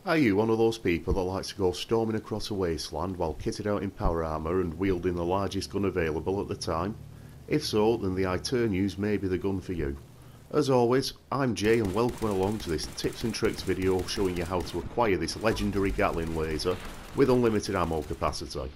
Are you one of those people that likes to go storming across a wasteland while kitted out in power armour and wielding the largest gun available at the time? If so, then the Aeternus may be the gun for you. As always, I'm Jay and welcome along to this tips and tricks video showing you how to acquire this legendary Gatling laser with unlimited ammo capacity.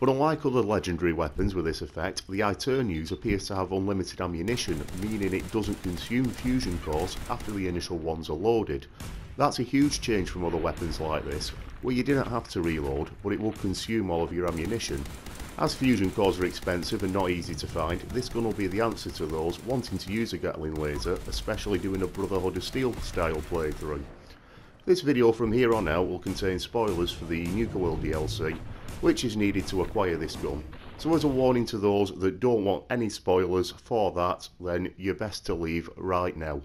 But unlike other legendary weapons with this effect, the Aeternus appears to have unlimited ammunition, meaning it doesn't consume fusion cores after the initial ones are loaded. That's a huge change from other weapons like this, where you didn't have to reload, but it will consume all of your ammunition. As fusion cores are expensive and not easy to find, this gun will be the answer to those wanting to use a Gatling laser, especially doing a Brotherhood of Steel style playthrough. This video from here on out will contain spoilers for the Nucor World DLC, which is needed to acquire this gun. So as a warning to those that don't want any spoilers for that, then you're best to leave right now.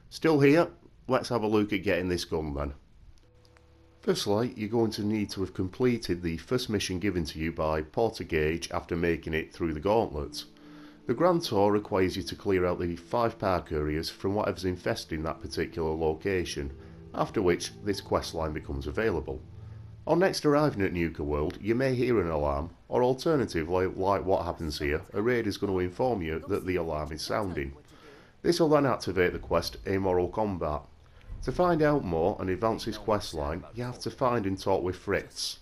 Still here? Let's have a look at getting this gun then. Firstly, you're going to need to have completed the first mission given to you by Porter Gage after making it through the gauntlet. The Grand Tour requires you to clear out the 5 park areas from whatever's infesting that particular location, after which this questline becomes available. On next arriving at Nucor World, you may hear an alarm, or alternatively, like what happens here, a raid is going to inform you that the alarm is sounding. This will then activate the quest Amoral Combat. To find out more and advance this questline, you have to find and talk with Fritz.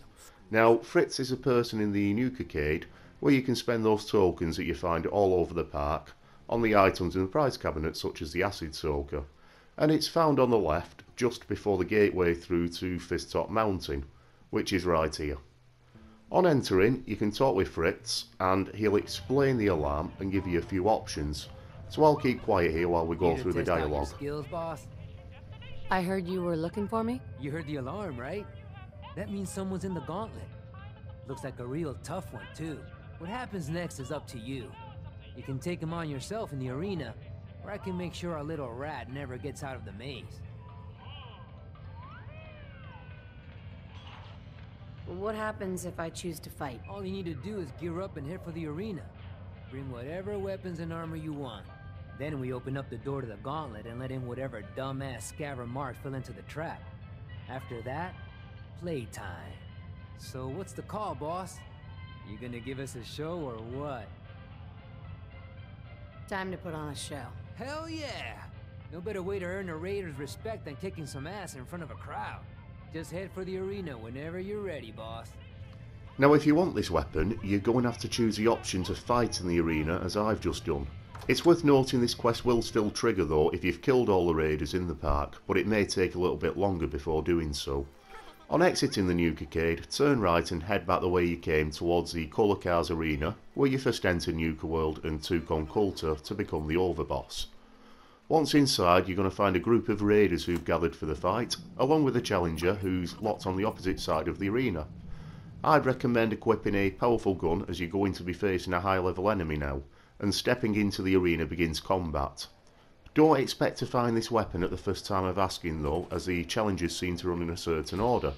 Now, Fritz is a person in the Nuka where you can spend those tokens that you find all over the park on the items in the prize cabinet such as the acid soaker, and it's found on the left just before the gateway through to Fisttop Mountain, which is right here. On entering, you can talk with Fritz and he'll explain the alarm and give you a few options, so I'll keep quiet here while we go through the dialogue. Skills, boss? I heard you were looking for me? You heard the alarm, right? That means someone's in the gauntlet. Looks like a real tough one, too. What happens next is up to you. You can take him on yourself in the arena, or I can make sure our little rat never gets out of the maze. What happens if I choose to fight? All you need to do is gear up and head for the arena. Bring whatever weapons and armor you want. Then we open up the door to the gauntlet and let in whatever dumbass scaver marks fell into the trap. After that, playtime. So what's the call, boss? You gonna give us a show or what? Time to put on a show. Hell yeah! No better way to earn a raider's respect than kicking some ass in front of a crowd. Just head for the arena whenever you're ready, boss. Now if you want this weapon, you're going to have to choose the option to fight in the arena as I've just done. It's worth noting this quest will still trigger though if you've killed all the raiders in the park, but it may take a little bit longer before doing so. On exiting the Nuka turn right and head back the way you came towards the Colour Cars Arena, where you first enter Nuka World and Tucon Coulter to become the overboss. Once inside, you're going to find a group of raiders who've gathered for the fight, along with a challenger who's locked on the opposite side of the arena. I'd recommend equipping a powerful gun as you're going to be facing a high level enemy now, and stepping into the arena begins combat. Don't expect to find this weapon at the first time of asking though, as the challengers seem to run in a certain order.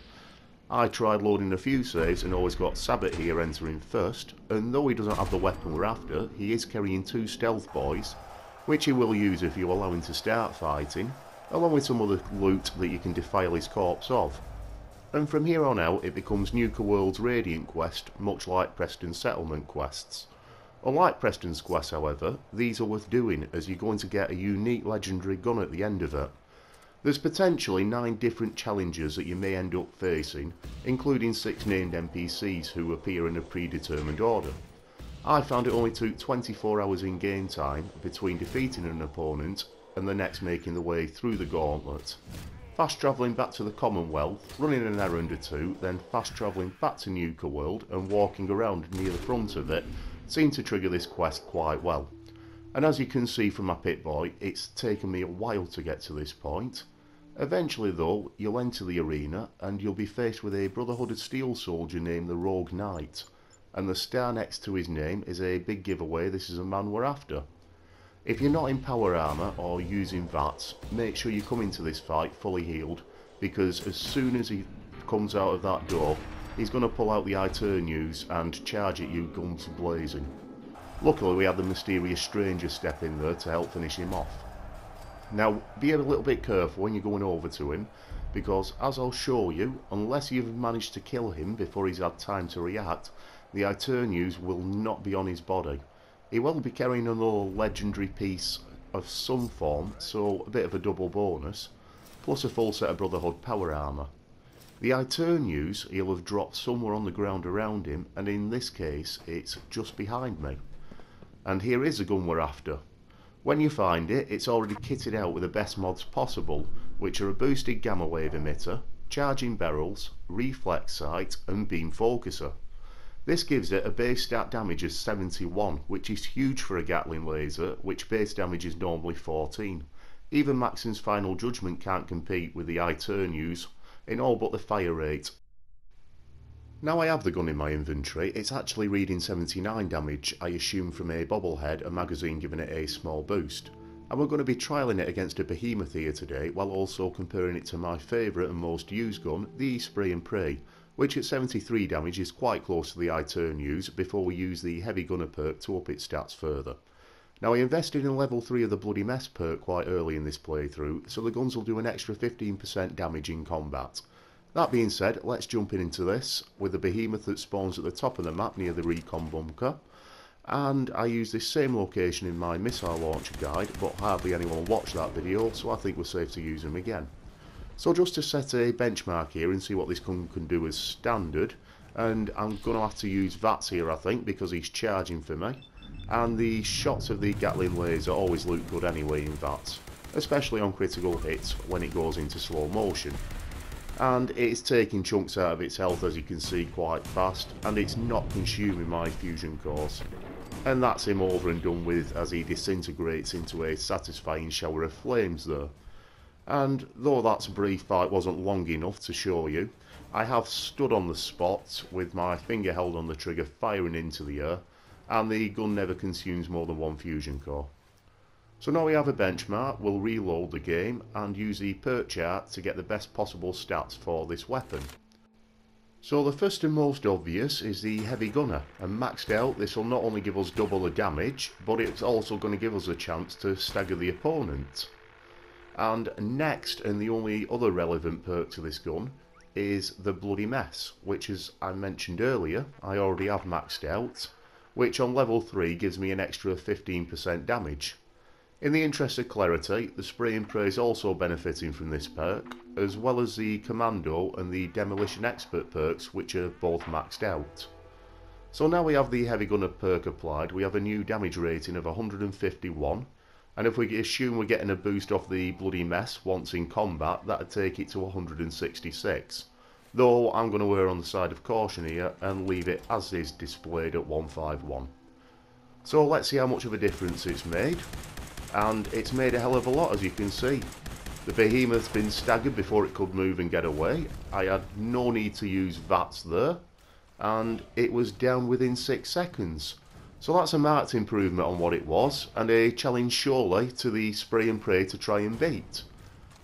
I tried loading a few saves and always got Sabbat here entering first, and though he doesn't have the weapon we're after, he is carrying 2 stealth boys, which he will use if you allow him to start fighting, along with some other loot that you can defile his corpse of. And from here on out it becomes Nuka World's Radiant quest, much like Preston's Settlement quests. Unlike Preston's quest however, these are worth doing as you're going to get a unique legendary gun at the end of it. There's potentially 9 different challenges that you may end up facing, including 6 named NPCs who appear in a predetermined order. I found it only took 24 hours in game time between defeating an opponent and the next making the way through the gauntlet. Fast travelling back to the Commonwealth, running an errand or 2, then fast travelling back to Nuka World and walking around near the front of it seemed to trigger this quest quite well. And as you can see from my Pip-Boy, it's taken me a while to get to this point. Eventually though, you'll enter the arena and you'll be faced with a Brotherhood of Steel soldier named the Rogue Knight, and the star next to his name is a big giveaway this is a man we're after. If you're not in power armour or using VATS, make sure you come into this fight fully healed, because as soon as he comes out of that door, he's going to pull out the Aeternus and charge at you guns blazing. Luckily we had the mysterious stranger step in there to help finish him off. Now be a little bit careful when you're going over to him, because as I'll show you, unless you've managed to kill him before he's had time to react, the Aeternus will not be on his body. He will be carrying another legendary piece of some form, so a bit of a double bonus, plus a full set of Brotherhood power armour. The Aeternus he'll have dropped somewhere on the ground around him, and in this case it's just behind me. And here is the gun we're after. When you find it, it's already kitted out with the best mods possible, which are a boosted gamma wave emitter, charging barrels, reflex sight and beam focuser. This gives it a base stat damage of 71, which is huge for a Gatling laser, which base damage is normally 14. Even Maxim's Final Judgment can't compete with the Aeternus in all but the fire rate. Now I have the gun in my inventory, it's actually reading 79 damage, I assume from a bobblehead, a magazine giving it a small boost. And we're going to be trialling it against a behemoth here today, while also comparing it to my favourite and most used gun, the Spray and Pray, which at 73 damage is quite close to the Aeternus before we use the Heavy Gunner perk to up its stats further. Now I invested in level 3 of the Bloody Mess perk quite early in this playthrough, so the guns will do an extra 15% damage in combat. That being said, let's jump into this with the behemoth that spawns at the top of the map near the recon bunker. And I use this same location in my missile launcher guide, but hardly anyone watched that video, so I think we're safe to use them again. So just to set a benchmark here and see what this gun can do as standard, and I'm going to have to use VATS here I think because he's charging for me, and the shots of the Gatling laser always look good anyway in VATS, especially on critical hits when it goes into slow motion. And it's taking chunks out of its health, as you can see, quite fast, and it's not consuming my fusion cores. And that's him over and done with as he disintegrates into a satisfying shower of flames there. And though that brief fight wasn't long enough to show you, I have stood on the spot with my finger held on the trigger firing into the air, and the gun never consumes more than one fusion core. So now we have a benchmark, we'll reload the game and use the perk chart to get the best possible stats for this weapon. So the first and most obvious is the Heavy Gunner, and maxed out this will not only give us double the damage, but it's also going to give us a chance to stagger the opponent. And next, and the only other relevant perk to this gun, is the Bloody Mess, which as I mentioned earlier, I already have maxed out, which on level 3 gives me an extra 15% damage. In the interest of clarity, the Spray and Pray is also benefiting from this perk, as well as the Commando and the Demolition Expert perks, which are both maxed out. So now we have the Heavy Gunner perk applied, we have a new damage rating of 151, and if we assume we're getting a boost off the Bloody Mess once in combat, that'd take it to 166. Though I'm going to err on the side of caution here and leave it as is displayed at 151. So let's see how much of a difference it's made. And it's made a hell of a lot, as you can see. The behemoth's been staggered before it could move and get away. I had no need to use VATS there, and it was down within 6 seconds. So that's a marked improvement on what it was, and a challenge surely to the Spray and Pray to try and beat.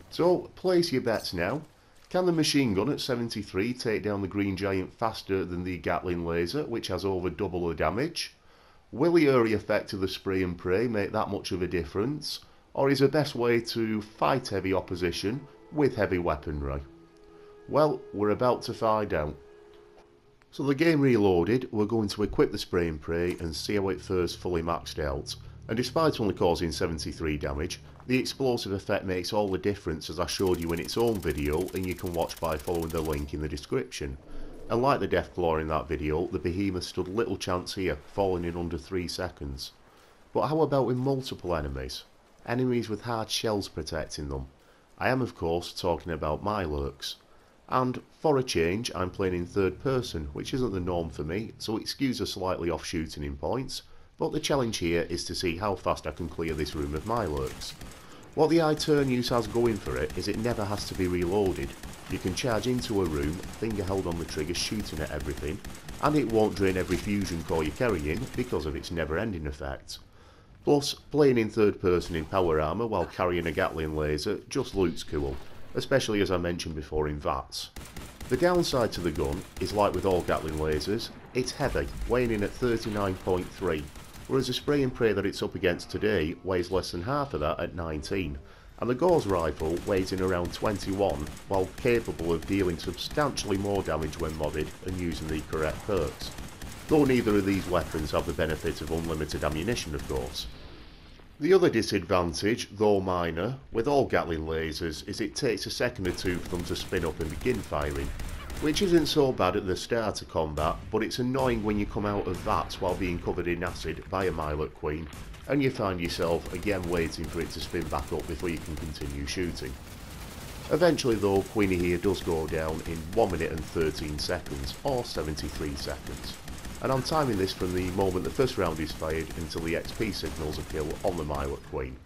So place your bets now. Can the machine gun at 73 take down the Green Giant faster than the Gatling laser, which has over double the damage? Will the area effect of the Spray and Pray make that much of a difference, or is the best way to fight heavy opposition with heavy weaponry? Well, we're about to find out. So the game reloaded, we're going to equip the Spray and Pray and see how it fares fully maxed out. And despite only causing 73 damage, the explosive effect makes all the difference, as I showed you in its own video, and you can watch by following the link in the description. And like the Deathclaw in that video, the behemoth stood little chance here, falling in under 3 seconds. But how about with multiple enemies? Enemies with hard shells protecting them. I am of course talking about mirelurks. And for a change, I'm playing in third person, which isn't the norm for me, so it skews us slightly off shooting in points, but the challenge here is to see how fast I can clear this room of mirelurks. What the Aeternus has going for it is it never has to be reloaded. You can charge into a room, finger held on the trigger shooting at everything, and it won't drain every fusion core you're carrying because of its never-ending effect. Plus, playing in third person in power armour while carrying a Gatling laser just looks cool, especially as I mentioned before in VATS. The downside to the gun is, like with all Gatling lasers, it's heavy, weighing in at 39.3, whereas the Spray and Pray that it's up against today weighs less than half of that at 19, and the Gauss rifle weighs in around 21, while capable of dealing substantially more damage when modded and using the correct perks, though neither of these weapons have the benefit of unlimited ammunition, of course. The other disadvantage, though minor, with all Gatling lasers is it takes a second or two for them to spin up and begin firing, which isn't so bad at the start of combat, but it's annoying when you come out of VATS while being covered in acid by a Mirelurk Queen, and you find yourself again waiting for it to spin back up before you can continue shooting. Eventually though, Queenie here does go down in 1 minute and 13 seconds, or 73 seconds. And I'm timing this from the moment the first round is fired until the XP signals a kill on the Mirelurk Queen.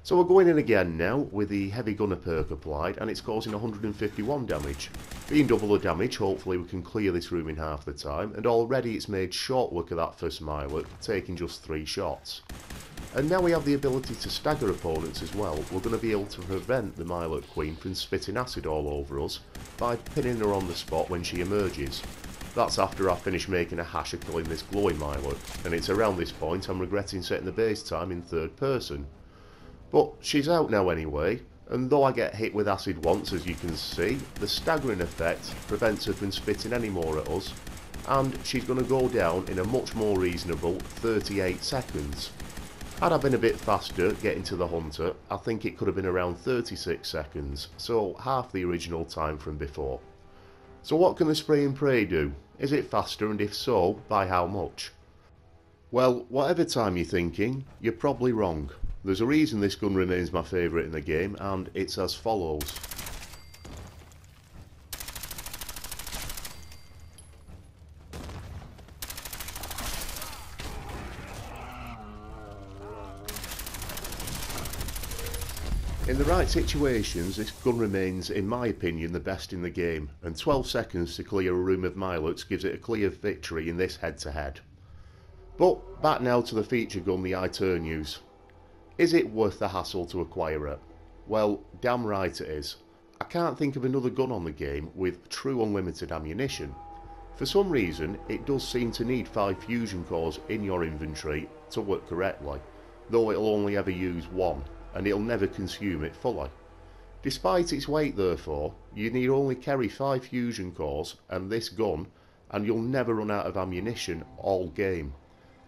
So we're going in again now with the heavy gunner perk applied, and it's causing 151 damage. Being double the damage, hopefully we can clear this room in half the time, and already it's made short work of that first Mirelurk, taking just 3 shots. And now we have the ability to stagger opponents as well. We're going to be able to prevent the Mirelurk Queen from spitting acid all over us by pinning her on the spot when she emerges. That's after I finish making a hash of killing this glowing Mirelurk, and it's around this point I'm regretting setting the base time in third person. But she's out now anyway, and though I get hit with acid once, as you can see, the staggering effect prevents her from spitting any more at us, and she's going to go down in a much more reasonable 38 seconds. Had I been a bit faster getting to the hunter, I think it could have been around 36 seconds, so half the original time from before. So what can the spray and pray do? Is it faster, and if so, by how much? Well, whatever time you're thinking, you're probably wrong. There's a reason this gun remains my favourite in the game, and it's as follows. In the right situations, this gun remains, in my opinion, the best in the game, and 12 seconds to clear a room of Mirelurks gives it a clear victory in this head-to-head. But back now to the feature gun, the Aeternus. Is it worth the hassle to acquire it? Well, damn right it is. I can't think of another gun on the game with true unlimited ammunition. For some reason, it does seem to need 5 fusion cores in your inventory to work correctly, though it'll only ever use 1, and it'll never consume it fully. Despite its weight therefore, you need only carry 5 fusion cores and this gun, and you'll never run out of ammunition all game.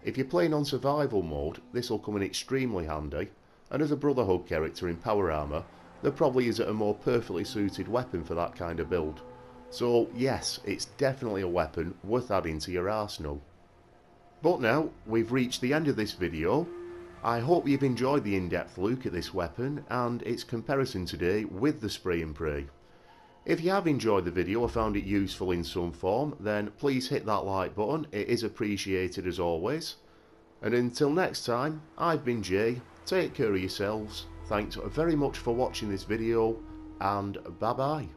If you're playing on survival mode, this will come in extremely handy, and as a Brotherhood character in power armour, there probably isn't a more perfectly suited weapon for that kind of build. So yes, it's definitely a weapon worth adding to your arsenal. But now, we've reached the end of this video. I hope you've enjoyed the in-depth look at this weapon and its comparison today with the spray and pray. If you have enjoyed the video or found it useful in some form, then please hit that like button, it is appreciated as always. And until next time, I've been Jay, take care of yourselves, thanks very much for watching this video, and bye bye.